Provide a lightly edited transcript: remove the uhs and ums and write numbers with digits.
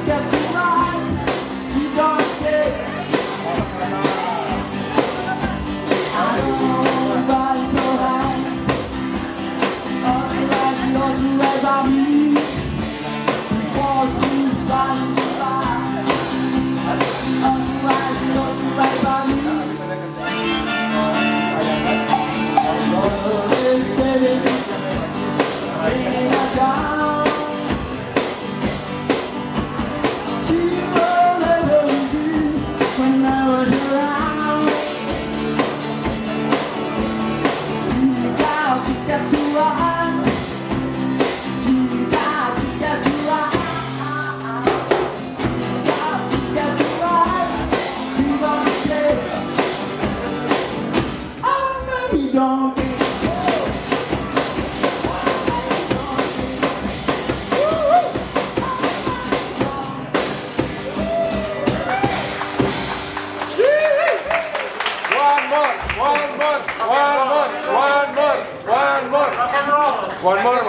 get to ride. She don't care. I don't ride so high. Otherwise, you're too right by me. Force you fly. Otherwise, you're too right by me. Don't One more.